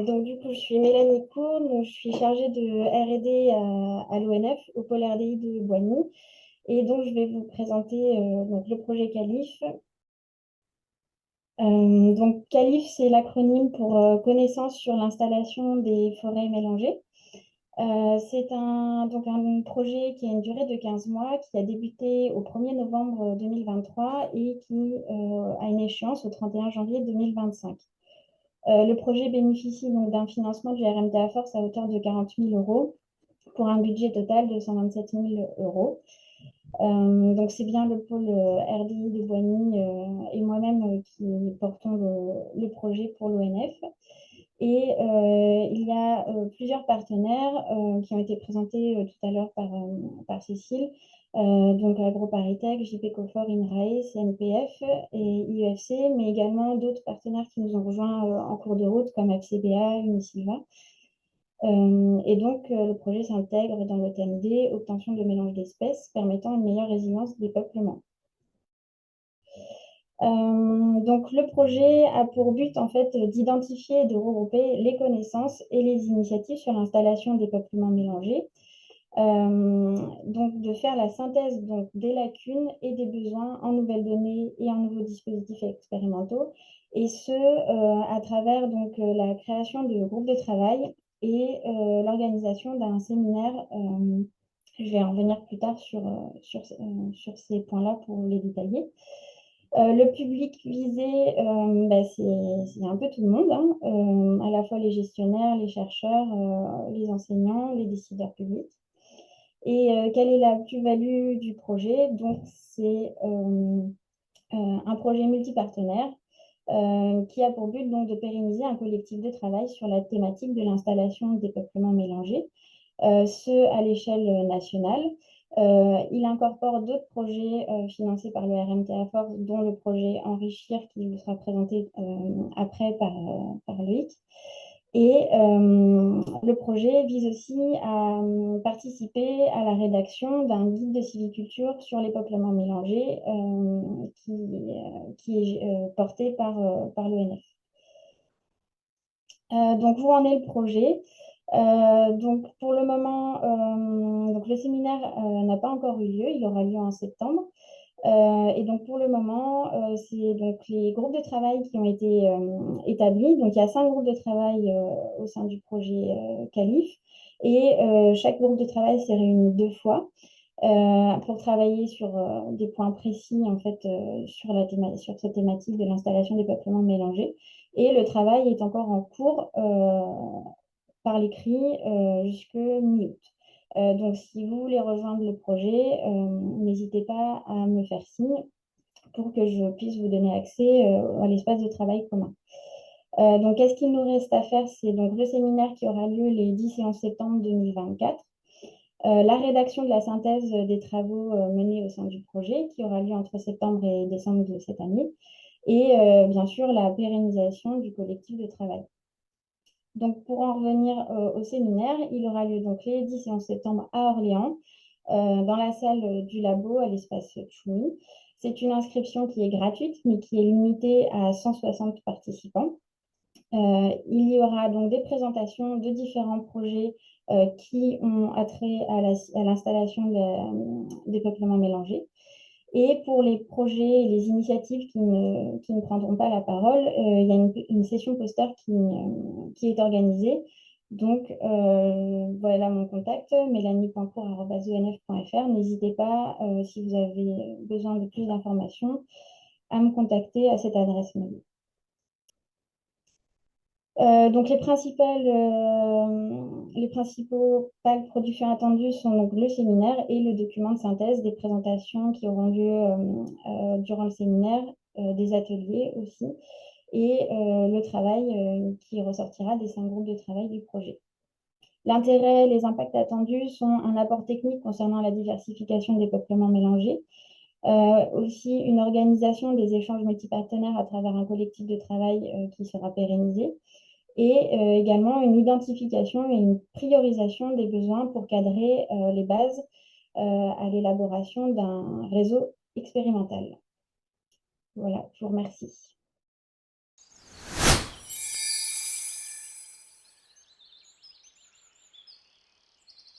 Donc, du coup, je suis Mélanie Cour, donc je suis chargée de R&D à l'ONF, au pôle RDI de Boigny. Et donc, je vais vous présenter donc, le projet CALIF. Donc, CALIF, c'est l'acronyme pour Connaissance sur l'installation des forêts mélangées. C'est donc un projet qui a une durée de 15 mois, qui a débuté au 1er novembre 2023 et qui a une échéance au 31 janvier 2025. Le projet bénéficie donc d'un financement du RMTA Force à hauteur de 40 000 euros pour un budget total de 127 000 euros. Donc, c'est bien le pôle RDI de Boigny et moi-même qui portons le projet pour l'ONF. Et il y a plusieurs partenaires qui ont été présentés tout à l'heure par Cécile, donc AgroParisTech, JP Cofor, INRAE, CNPF et IEFC, mais également d'autres partenaires qui nous ont rejoints en cours de route comme FCBA, Unisilva. Et donc, le projet s'intègre dans le thème D, obtention de mélange d'espèces permettant une meilleure résilience des peuplements. Donc, le projet a pour but en fait d'identifier et de regrouper les connaissances et les initiatives sur l'installation des peuplements mélangés. Donc, de faire la synthèse donc, des lacunes et des besoins en nouvelles données et en nouveaux dispositifs expérimentaux, et ce, à travers donc, la création de groupes de travail et l'organisation d'un séminaire. Je vais en revenir plus tard sur ces points-là pour les détailler. Le public visé, c'est un peu tout le monde, hein, à la fois les gestionnaires, les chercheurs, les enseignants, les décideurs publics. Et quelle est la plus-value du projet? Donc, c'est un projet multipartenaire qui a pour but donc, de pérenniser un collectif de travail sur la thématique de l'installation des peuplements mélangés, ce à l'échelle nationale. Il incorpore d'autres projets financés par le RMTA Force, dont le projet Enrichir qui vous sera présenté après par Loïc. Et le projet vise aussi à participer à la rédaction d'un guide de sylviculture sur les peuplements mélangés qui est porté par l'ONF. Donc, où en est le projet? Donc, pour le moment, donc le séminaire n'a pas encore eu lieu, il aura lieu en septembre. Et donc, pour le moment, c'est donc les groupes de travail qui ont été établis. Donc, il y a 5 groupes de travail au sein du projet CALIF. Et chaque groupe de travail s'est réuni 2 fois pour travailler sur des points précis en fait, sur cette thématique de l'installation des peuplements mélangés. Et le travail est encore en cours par l'écrit jusqu'à mi-août. Donc, si vous voulez rejoindre le projet, n'hésitez pas à me faire signe pour que je puisse vous donner accès à l'espace de travail commun. Donc, qu'est-ce qu'il nous reste à faire? C'est donc le séminaire qui aura lieu les 10 et 11 septembre 2024. La rédaction de la synthèse des travaux menés au sein du projet qui aura lieu entre septembre et décembre de cette année. Et bien sûr, la pérennisation du collectif de travail. Donc, pour en revenir au séminaire, il aura lieu donc les 10 et 11 septembre à Orléans, dans la salle du labo à l'espace Choumi. C'est une inscription qui est gratuite, mais qui est limitée à 160 participants. Il y aura donc des présentations de différents projets qui ont attrait à l'installation des peuplements mélangés. Et pour les projets et les initiatives qui ne prendront pas la parole, il y a une session poster qui est organisée. Donc, voilà mon contact, mélanie.cour@onf.fr. N'hésitez pas, si vous avez besoin de plus d'informations, à me contacter à cette adresse mail. Donc, les principaux productions attendues sont donc le séminaire et le document de synthèse des présentations qui auront lieu durant le séminaire, des ateliers aussi, et le travail qui ressortira des 5 groupes de travail du projet. L'intérêt, les impacts attendus sont un apport technique concernant la diversification des peuplements mélangés, aussi une organisation des échanges multipartenaires à travers un collectif de travail qui sera pérennisé, et également une identification et une priorisation des besoins pour cadrer les bases à l'élaboration d'un réseau expérimental. Voilà, je vous remercie.